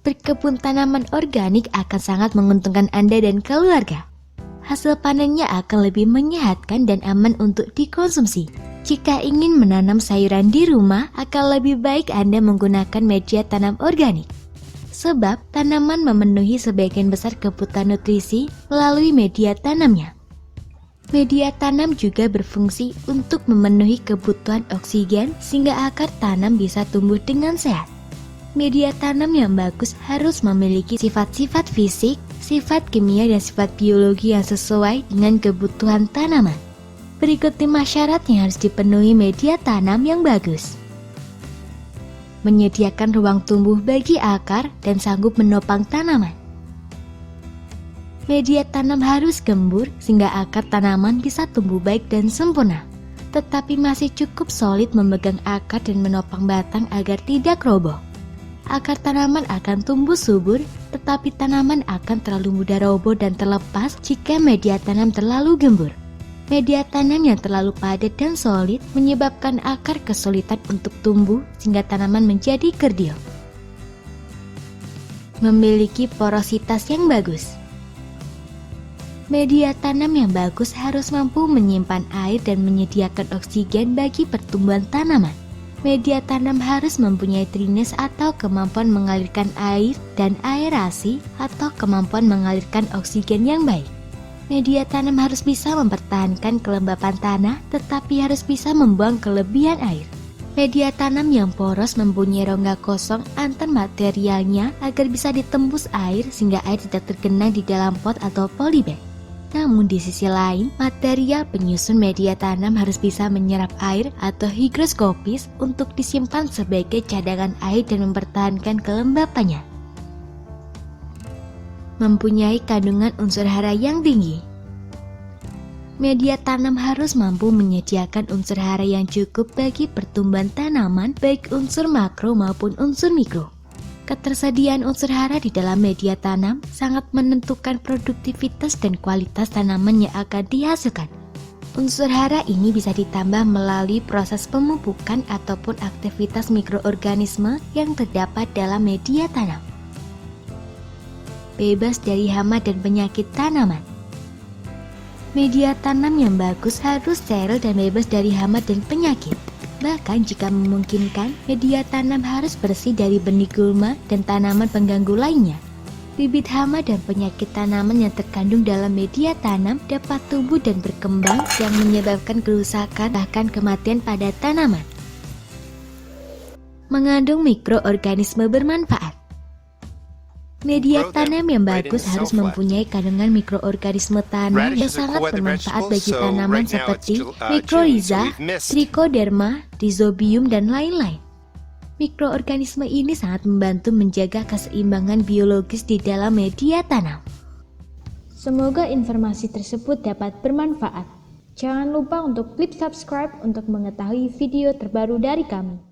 Berkebun tanaman organik akan sangat menguntungkan Anda dan keluarga. Hasil panennya akan lebih menyehatkan dan aman untuk dikonsumsi. Jika ingin menanam sayuran di rumah, akan lebih baik Anda menggunakan media tanam organik. Sebab tanaman memenuhi sebagian besar kebutuhan nutrisi melalui media tanamnya. Media tanam juga berfungsi untuk memenuhi kebutuhan oksigen sehingga akar tanam bisa tumbuh dengan sehat. Media tanam yang bagus harus memiliki sifat-sifat fisik, sifat kimia, dan sifat biologi yang sesuai dengan kebutuhan tanaman. Berikut 5 syarat yang harus dipenuhi media tanam yang bagus. Menyediakan ruang tumbuh bagi akar dan sanggup menopang tanaman. Media tanam harus gembur sehingga akar tanaman bisa tumbuh baik dan sempurna, tetapi masih cukup solid memegang akar dan menopang batang agar tidak roboh. Akar tanaman akan tumbuh subur, tetapi tanaman akan terlalu mudah roboh dan terlepas jika media tanam terlalu gembur. Media tanam yang terlalu padat dan solid menyebabkan akar kesulitan untuk tumbuh sehingga tanaman menjadi kerdil. Memiliki porositas yang bagus. Media tanam yang bagus harus mampu menyimpan air dan menyediakan oksigen bagi pertumbuhan tanaman. Media tanam harus mempunyai drinase atau kemampuan mengalirkan air dan aerasi atau kemampuan mengalirkan oksigen yang baik. Media tanam harus bisa mempertahankan kelembapan tanah tetapi harus bisa membuang kelebihan air. Media tanam yang poros mempunyai rongga kosong antar materialnya agar bisa ditembus air sehingga air tidak tergenang di dalam pot atau polybag. Namun di sisi lain, material penyusun media tanam harus bisa menyerap air atau higroskopis untuk disimpan sebagai cadangan air dan mempertahankan kelembapannya. Mempunyai kandungan unsur hara yang tinggi. Media tanam harus mampu menyediakan unsur hara yang cukup bagi pertumbuhan tanaman, baik unsur makro maupun unsur mikro. Ketersediaan unsur hara di dalam media tanam sangat menentukan produktivitas dan kualitas tanaman yang akan dihasilkan. Unsur hara ini bisa ditambah melalui proses pemupukan ataupun aktivitas mikroorganisme yang terdapat dalam media tanam. Bebas dari hama dan penyakit tanaman. Media tanam yang bagus harus steril dan bebas dari hama dan penyakit. Bahkan jika memungkinkan, media tanam harus bersih dari benih gulma dan tanaman pengganggu lainnya. Bibit hama dan penyakit tanaman yang terkandung dalam media tanam dapat tumbuh dan berkembang yang menyebabkan kerusakan bahkan kematian pada tanaman. Mengandung mikroorganisme bermanfaat. Media tanam yang bagus harus mempunyai kandungan mikroorganisme tanah yang sangat bermanfaat bagi tanaman seperti mycorrhiza, trichoderma, rhizobium, dan lain-lain. Mikroorganisme ini sangat membantu menjaga keseimbangan biologis di dalam media tanam. Semoga informasi tersebut dapat bermanfaat. Jangan lupa untuk klik subscribe untuk mengetahui video terbaru dari kami.